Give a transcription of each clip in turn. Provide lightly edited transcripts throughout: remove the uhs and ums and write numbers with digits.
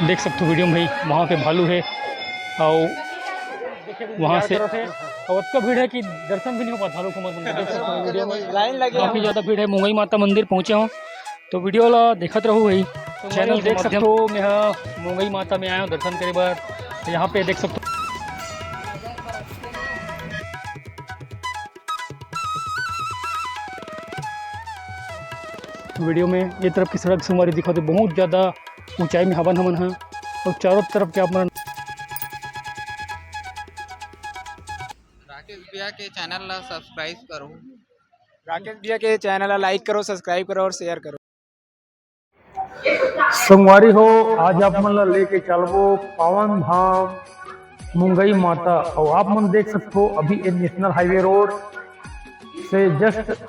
देख सकते हो वीडियो में भाई, वहाँ पे भालू है और वहाँ से और इतना भीड़ है कि दर्शन भी नहीं हो पाता भालू को मंदिर। देख सकते हो वीडियो में लाइन लगे काफ़ी ज़्यादा भीड़ है। मुंगई माता मंदिर पहुँचे हूँ तो वीडियो ला देखते रहूँ भाई, चैनल देख सकते हो। मैं यहाँ मुंगई माता में आया हूँ दर्शन करे बार। यहाँ पे देख सकते हो वीडियो में ये तरफ की सड़क से हमारी दिखाते बहुत ज़्यादा ऊंचाई में हवन है और चारों तरफ क्या अपना राकेश भैया के चैनल ला सब्सक्राइब करो। राकेश भैया के चैनल ला लाइक करो, सब्सक्राइब करो और शेयर करो। संगवारी हो, आज आप मन ला लेके चलबो पावन धाम मुंगई माता। और आप मन देख सकते हो अभी ये नेशनल हाईवे रोड से जस्ट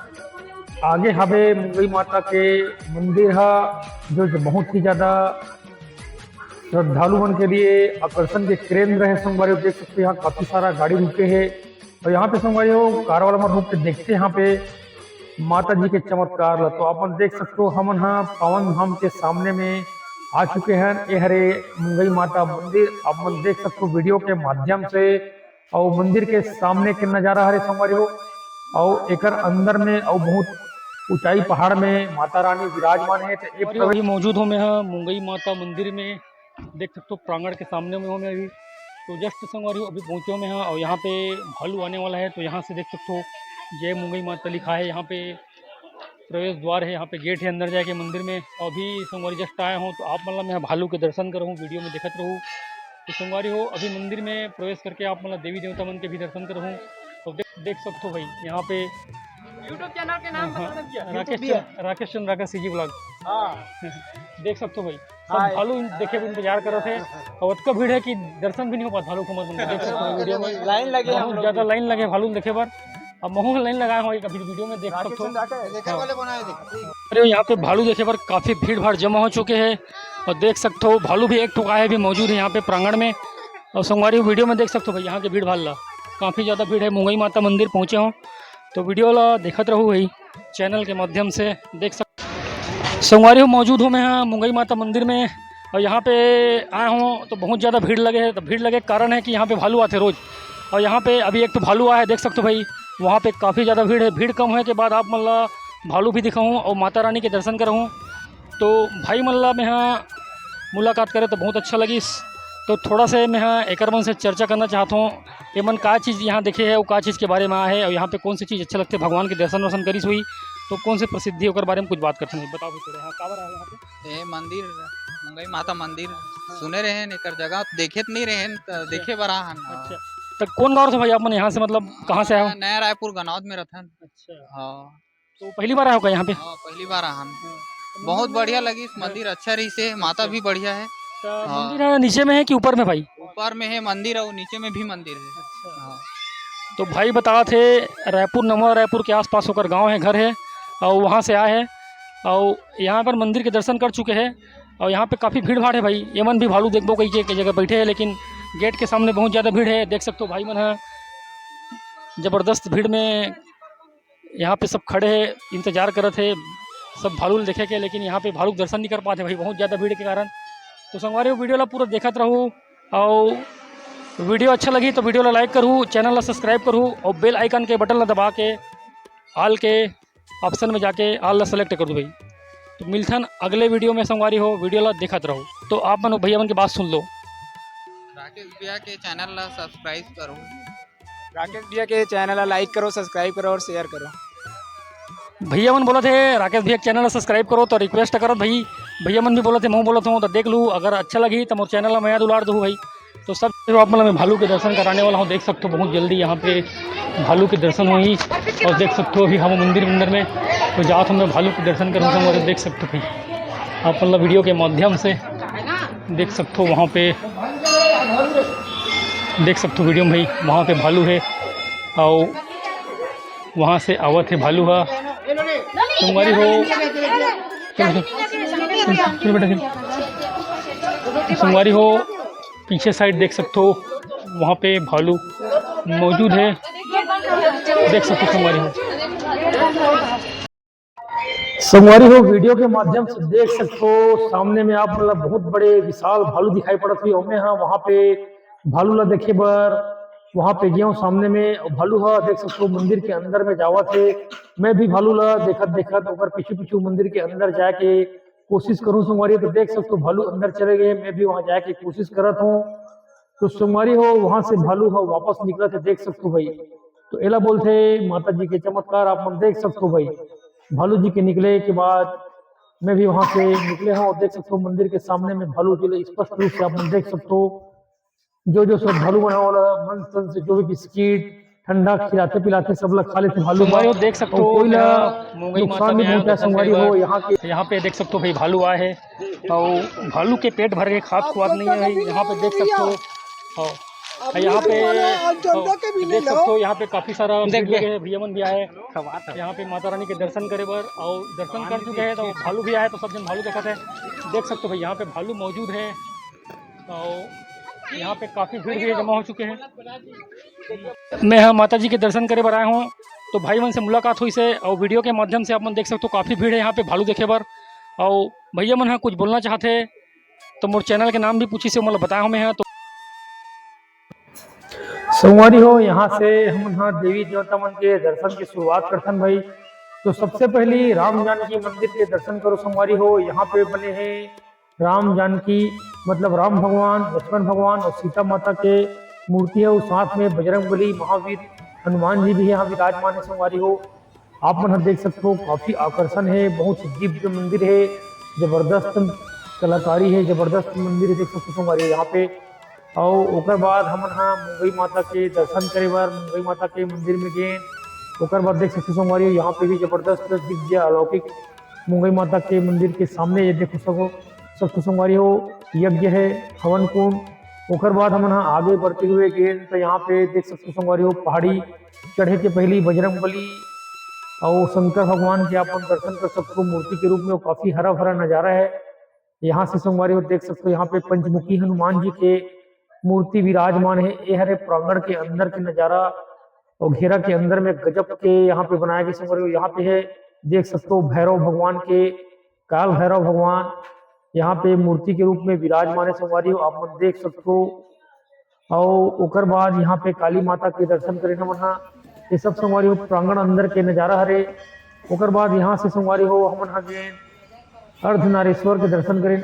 आगे हवे मुंगई माता के मंदिर है, जो बहुत ही ज्यादा श्रद्धालु मन के लिए आकर्षण के केंद्र है। संगवारी देख सकते हो यहाँ काफी सारा गाड़ी रुके हैं और यहाँ पे संगवारी हो कार वाला मन रुक के देखते हैं यहाँ पे माता जी के चमत्कार ला। तो आप देख सकते हो हम यहाँ पावन धाम के सामने में आ चुके हैं। ये हरे मुंगई माता मंदिर आप मन देख सकते हो वीडियो के माध्यम से। और मंदिर के सामने के नजारा हरे संगवारी हो और एक अंदर में और बहुत ऊंचाई पहाड़ में माता रानी विराजमान है। तो और अभी मौजूद हूँ मैं यहाँ मुंगई माता मंदिर में, देख सकते हो प्रांगण के सामने में हूँ मैं अभी। तो जस्ट संगवारी हो अभी पहुँचे हूँ मैं यहाँ और यहाँ पे भालू आने वाला है। तो यहाँ से देख सकते हो जय मुंगई माता लिखा है, यहाँ पे प्रवेश द्वार है, यहाँ पे गेट है अंदर जाके मंदिर में। और अभी संगवारी जस्ट आया हूँ तो आप मतलब मैं भालू के दर्शन करूँ, वीडियो में देखते रहूँ। तो संगवारी हो अभी मंदिर में प्रवेश करके आप मतलब देवी देवता मन के भी दर्शन करूँ। तो देख सकते हो भाई यहाँ पे यूट्यूब चैनल के नाम राकेश चंद्र सीजी ब्लॉग देख सकते हो भाई। सब भालू देखे भी इंतजार कर रहे थे और इतना भीड़ है कि दर्शन भी नहीं हो पाता भालू को मंदिर। देख सकते हो वीडियो में लाइन लगे बहुत ज़्यादा लाइन लगे भालू देखे बार। अब महू लाइन लगाया हूँ अभी वीडियो में देख सकते हो। अरे यहाँ पे भालू देखे पर काफ़ी भीड़ भाड़ जमा हो चुके हैं और देख सकते हो भालू भी एक ठुका है भी मौजूद है यहाँ पे प्रांगण में। और संगवारी वीडियो में देख सकते हो भाई यहाँ के भीड़ भाड़ ला काफ़ी ज़्यादा भीड़ है। मुंगई माता मंदिर पहुँचे हूँ तो वीडियो ला देखते रहूँ भाई, चैनल के माध्यम से देख सकते। संगवारी हो मौजूद हूँ मैं यहाँ मुंगई माता मंदिर में और यहाँ पे आया हूँ तो बहुत ज़्यादा भीड़ लगे है। तो भीड़ लगे कारण है कि यहाँ पे भालू आते रोज़ और यहाँ पे अभी एक तो भालू आया है देख सकते हो भाई। वहाँ पे काफ़ी ज़्यादा भीड़ है। भीड़ कम होने के बाद आप मतलब भालू भी दिखाऊँ और माता रानी के दर्शन कराऊँ। तो भाई मल्ला में यहाँ मुलाकात करें तो बहुत अच्छा लगी। तो थोड़ा से मैं यहाँ एक मन से चर्चा करना चाहता हूँ। ये मन का चीज़ यहाँ देखे है वो का चीज़ के बारे में आया है और यहाँ पे कौन सी चीज़ अच्छा लगते है, भगवान के दर्शन वर्शन करीस हुई तो कौन सी प्रसिद्धि होकर बारे में कुछ बात करते हैं। बताओ थोड़ा यहाँ काबर है यहाँ पे ये मंदिर मुंगई माता मंदिर सुने रहे एकर जगह देखे तो नहीं रहे देखे बरा हन। अच्छा तो कौन गाँव से भाई आप मन यहाँ से मतलब कहाँ से आए हो? नया रायपुर गनौद में रहथन। अच्छा हाँ तो पहली बार आए हो यहाँ पे? हाँ पहली बार आहन। बहुत बढ़िया लगी मंदिर, अच्छा रही से माता भी बढ़िया है। मंदिर नीचे में है कि ऊपर में भाई? ऊपर में है मंदिर और नीचे में भी मंदिर है। हाँ तो भाई बता थे रायपुर नवा रायपुर के आसपास होकर गांव है, घर है और वहां से आए हैं और यहाँ पर मंदिर के दर्शन कर चुके हैं। और यहाँ पे काफ़ी भीड़ भाड़ है भाई। ये मन भी भालू देखबो कहीं के जगह बैठे हैं लेकिन गेट के सामने बहुत ज़्यादा भीड़ है। देख सकते हो भाई मन है ज़बरदस्त भीड़ में यहाँ पे सब खड़े हैं, इंतजार कर रहे थे सब भालू देखे के, लेकिन यहाँ पे भालू दर्शन नहीं कर पाते भाई बहुत ज़्यादा भीड़ के कारण। तो संगवारी वीडियो ला पूरा देखते रहूँ और वीडियो अच्छा लगी तो वीडियो ला लाइक करूँ, चैनल ला सब्सक्राइब करूँ और बेल आइकन के बटन ला दबा के ऑल के ऑप्शन में जाके ऑल ला सेलेक्ट कर दो भाई। तो मिलथन अगले वीडियो में। संगवारी हो वीडियो ला देखते रहो। तो आप मन भैया मन की बात सुन लो। राकेश भैया के चैनल ला सब्सक्राइब करो। राकेश भैया के चैनल ला लाइक करो, सब्सक्राइब करो और शेयर करो। भैया मन बोला थे राकेश भैया के चैनल सब्सक्राइब करो तो रिक्वेस्ट करो भाई। भैया मन भी बोला थे मैं बोला हूँ तो देख लूँ, अगर अच्छा लगी तो मोर चैनल में याद उलाड़ दूँ भाई। तो सब आप मतलब मैं भालू के दर्शन कराने वाला हूँ। देख सकते हो बहुत जल्दी यहाँ पे भालू के दर्शन हुई और देख सकते हो अभी हम मंदिर में तो जात हूँ मैं भालू के दर्शन करूँगा। तो देख सकते हो भाई आप मतलब वीडियो के माध्यम से देख सकते हो वहाँ पे देख सकते हो वीडियो में भाई वहाँ पे भालू है और वहाँ से आवत है भालू है। संगवारी हो संगवारी हो पीछे साइड देख सकते हो वहाँ पे भालू मौजूद है, देख सकते हो संगवारी हो। संगवारी हो वीडियो के माध्यम से देख सकते हो सामने में आप मतलब बहुत बड़े विशाल भालू दिखाई पड़त हुई ओमे हाँ वहां पे भालू ला देखे बर वहां पे गया सामने में और भालू हा देख सकते हो मंदिर के अंदर में जावा थे। मैं भी भालू ला देखत देखत ओकर पीछे पीछे मंदिर के अंदर जाके कोशिश करूं संगवारी तो देख सकते हो भालू अंदर चले गए, मैं भी वहां जाके कोशिश करत हूँ। तो संगवारी हो वहां से भालू हो वापस निकला थे देख सकते हो भाई। तो एला बोलते माता जी के चमत्कार आप मन देख सकते हो भाई। भालू जी के निकले के बाद मैं भी वहां से निकले हूँ और देख सकते हो मंदिर के सामने में भालू जी स्पष्ट रूप से आप मन देख सकते हो। जो जो श्रद्धालु बना वाला मन तन से जो भी बिस्किट ठंडा खिलाते पिलाते सब लोग खा लेते भालू संगवारी हो देख सकते और हो कोई ला मुंगई माता नुकसान में नहीं आए हो पहुंचा दर्शन संगवारी करे हो बर। यहाँ के। यहाँ पे देख सकते हो भाई भालू आए है और भालू के पेट भर के खाद खुआद नहीं है भाई। यहाँ पे देख सकते हो और यहाँ पे देख सकते हो यहाँ पे काफी सारा भीड़ लगे है, भैया मन भी आए यहाँ पे माता रानी के दर्शन करे बर और दर्शन कर चुके हैं तो भालू भी आए तो सब जन भालू देखते हैं। देख सकते हो भाई यहाँ पे भालू मौजूद है और यहाँ पे काफी भीड़ भी जमा हो चुके हैं। मैं यहाँ माता जी के दर्शन करे बर आया हूँ तो भाई मन से मुलाकात हुई से और वीडियो के माध्यम से आप मन देख सकते हो काफ़ी भीड़ है यहाँ पे भालू देखे बर। और भैया मन हाँ कुछ बोलना चाहते तो मोर चैनल के नाम भी पूछी से मतलब बताया हमें है तो संगवारी हो यहाँ से हम यहाँ देवी देवता मन के दर्शन की शुरुआत करथन भाई। तो सबसे पहली राम जानकी मंदिर के दर्शन करो संगवारी हो। यहाँ पे बने हैं राम जानकी मतलब राम भगवान लक्ष्मण भगवान और सीता माता के मूर्ति है और साथ में बजरंगबली महावीर हनुमान जी भी यहाँ विराजमान है संगवारी हो। आप मन देख सकते हो काफी आकर्षण है, बहुत ही दिव्य मंदिर है, जबरदस्त कलाकारी है, जबरदस्त मंदिर है देख सकते हो संगवारी यहाँ पे। और ओकर बाद हम हाँ मुंगई माता के दर्शन करे बर मुंगई माता के मंदिर में गए। ओकर बाद देख सकते संगवारी यहाँ पे भी जबरदस्त दिव्य अलौकिक मुंगई माता के मंदिर के सामने ये देखो सबको संगवारी हो यज्ञ है हवन कुंड। ओकर बाद हम हाँ आगे बढ़ते हुए गए तो यहाँ पे देख सकते संगवारी हो पहाड़ी चढ़े के पहली बजरंगबली और शंकर भगवान के आप दर्शन कर सकते हो मूर्ति के रूप में। वो काफी हरा भरा नजारा है यहाँ से संगवारी हो देख सकते हो। यहाँ पे पंचमुखी हनुमान जी के मूर्ति विराजमान है। ये हरे प्रांगण के अंदर के नजारा और घेरा के अंदर में गजब के यहाँ पे बनाया गया संगवारी हो। यहाँ पे है देख सकते हो भैरव भगवान के काल भैरव भगवान यहाँ पे मूर्ति के रूप में विराजमान है संगवारी हो आप मन देख सकते हो। और ओकर बाद यहाँ पे काली माता के दर्शन करे हम यहाँ ये सब संगवारी हो प्रांगण अंदर के नजारा हरे। ओकर बाद यहाँ से संगवारी हो हम यहाँ गए अर्धनारीश्वर के दर्शन करें।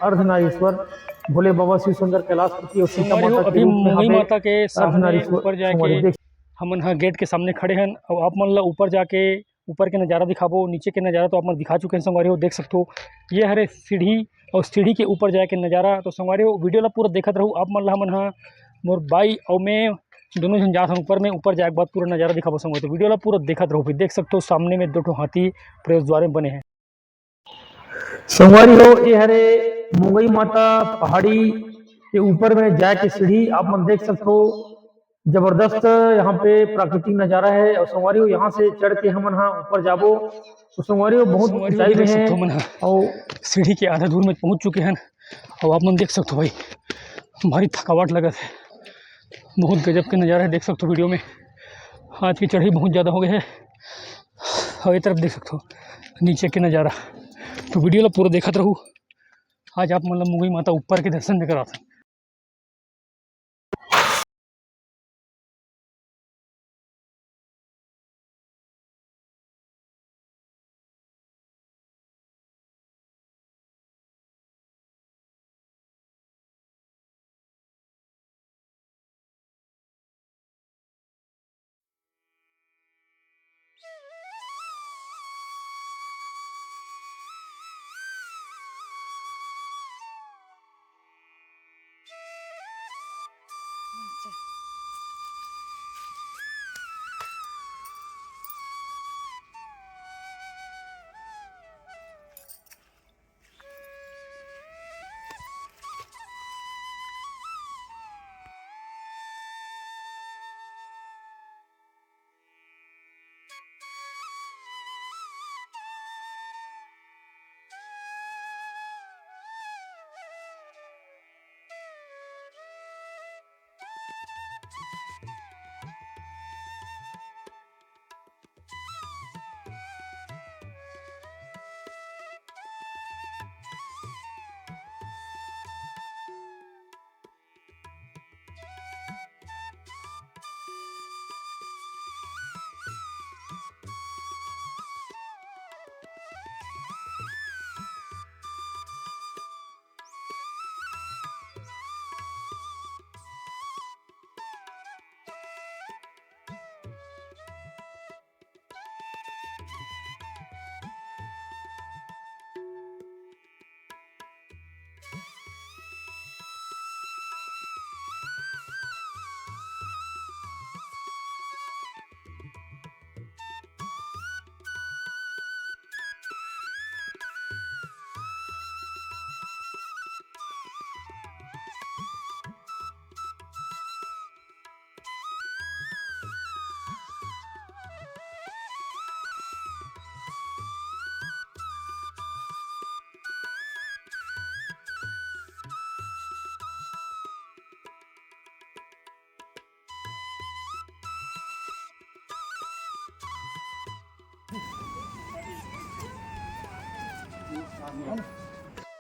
अर्धनारीश्वर भोले बाबा शिव सुंदर कैलाशपति और सीता संगवारी हो माता के अभी रूप में मुंगई यहाँ माता के पे सामने अर्धनारीश्वर ऊपर संगवारी जाके देख हम यहाँ गेट के सामने खड़े हैं और आप मन ला ऊपर जाके ऊपर के नज़ारा दिखाबो। नीचे के नज़ारा तो आप मन दिखा चुके हैं संगवारी हो देख सकते हो ये हरे सीढ़ी और सीढ़ी के ऊपर जाके नज़ारा। तो संगवारी हो वीडियो ला पूरा देखत रहूँ आप मन ला हमन हाँ मोर बाई और मैं दोनों जन जात ऊपर में ऊपर जाए के बाद पूरा नज़ारा दिखाबो संगवारी। तो वीडियो ला पूरा देखत रहो फिर देख सकते हो सामने में 2 हाथी प्रवेश द्वार में बने हैं। संगवारी हो ये हरे मुंगई माता पहाड़ी के ऊपर में जाके सीढ़ी आप मन देख सकते हो जबरदस्त यहाँ पे प्राकृतिक नजारा है। और संगवारी हो यहाँ से चढ़ के हम यहाँ ऊपर जाबो तो संगवारी हो बहुत संगवारी हो ऊंचाई में देख है सकते हो मन और सीढ़ी के आधा दूर में पहुंच चुके हैं और आप मन देख सकते हो भाई भारी थकावट लगत है। बहुत गजब के नज़ारा है देख सकते हो वीडियो में। आज की चढ़ाई बहुत ज़्यादा हो गई है और ये तरफ देख सकते हो नीचे के नज़ारा। तो वीडियो ला पूरा देखत रहूँ आज आप मतलब मुंगई माता ऊपर के दर्शन भी कराते हैं।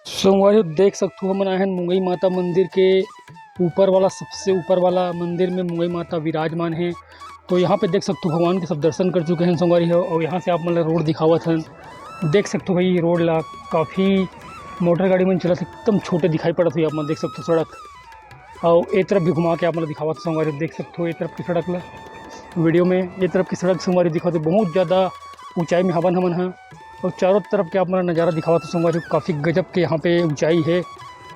संगवारी देख सकते हो हम आए हैं मुंगई माता मंदिर के ऊपर वाला, सबसे ऊपर वाला मंदिर में मुंगई माता विराजमान है। तो यहाँ पे देख सकते हो भगवान के सब दर्शन कर चुके हैं संगवारी हो। और यहाँ से आप मतलब रोड दिखावत हैं, देख सकते हो भाई रोड ला काफ़ी मोटर गाड़ी में चला एकदम छोटे दिखाई पड़त हुई। आप मतलब देख सकते हो सड़क, और एक तरफ भी घुमा के आप मतलब दिखावत संगवारी देख सकते हो। एक तरफ की सड़क ला वीडियो में ये तरफ की सड़क संगवारी दिखाते बहुत ज़्यादा ऊंचाई में हमन है। और चारों तरफ के आप मतलब नज़ारा दिखावत संगवारी काफ़ी गजब के यहाँ पे ऊंचाई है।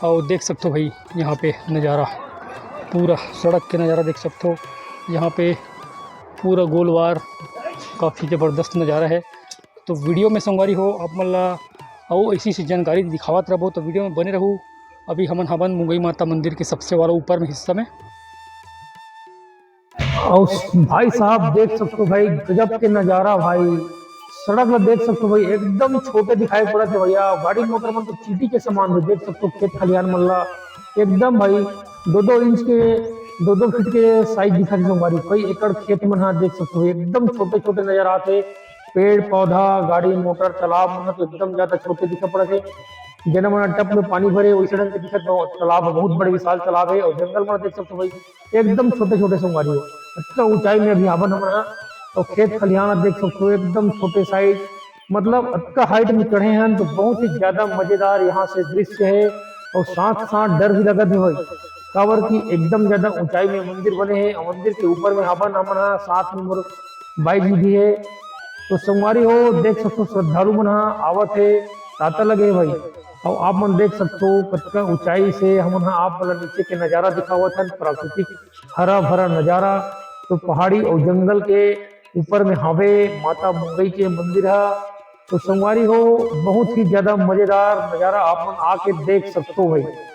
और देख सकते हो भाई यहाँ पे नज़ारा, पूरा सड़क के नज़ारा देख सकते हो। यहाँ पे पूरा गोलवार काफ़ी ज़बरदस्त नज़ारा है। तो वीडियो में संगवारी हो आप मतलब और ऐसी सी जानकारी दिखावत रहो, तो वीडियो में बने रहूँ। अभी हमन हवन मुंगई माता मंदिर के सबसे वाला ऊपर में हिस्सा में। और भाई साहब देख सकते हो भाई गजब के नज़ारा भाई, सड़क में देख सकते हो भाई एकदम छोटे दिखाई पड़ते हैं भैया। गाड़ी मोटर में तो चीटी के समान है। देख सकते हो खेत खलियान मल्ला एकदम भाई 2-2 इंच के 2-2 फीट के साइज दिखाई हमारी कई एकड़ खेत में। हाँ देख सकते हो एकदम छोटे छोटे नजर आते, पेड़ पौधा गाड़ी मोटर तालाब में तो एकदम ज्यादा छोटे दिखा पड़े। जना मना टप में पानी भरे वैसे ढंग के दिखत तालाब बहुत बड़े विशाल तालाब है। और जंगल में देख सकते हो भाई एकदम छोटे छोटे संगवारी हो, अच्छा ऊंचाई में अभी आवन हमारा। और खेत खलिहान देख सकते हो एकदम छोटे साइज, मतलब अच्छा हाइट में चढ़े हैं तो बहुत ही ज्यादा मजेदार यहाँ से दृश्य है। और साथ साथ डर भी लगत है भाई, कावर की एकदम ज्यादा ऊंचाई में मंदिर बने हैं। और मंदिर के ऊपर में हवन हमारा साथ में मोर बाइक भी है। तो संगवारी हो देख सकते हो श्रद्धालु मन आवत है, ताता लगे भाई। और आप मन देख सकते हो कतका ऊंचाई से हम आप मतलब नीचे के नजारा दिखावत है, प्राकृतिक हरा भरा नजारा। तो पहाड़ी और जंगल के ऊपर में हावे माता मुंगई के मंदिर है। तो संगवारी हो बहुत ही ज्यादा मजेदार नजारा आप मन आके देख सकते हो भाई।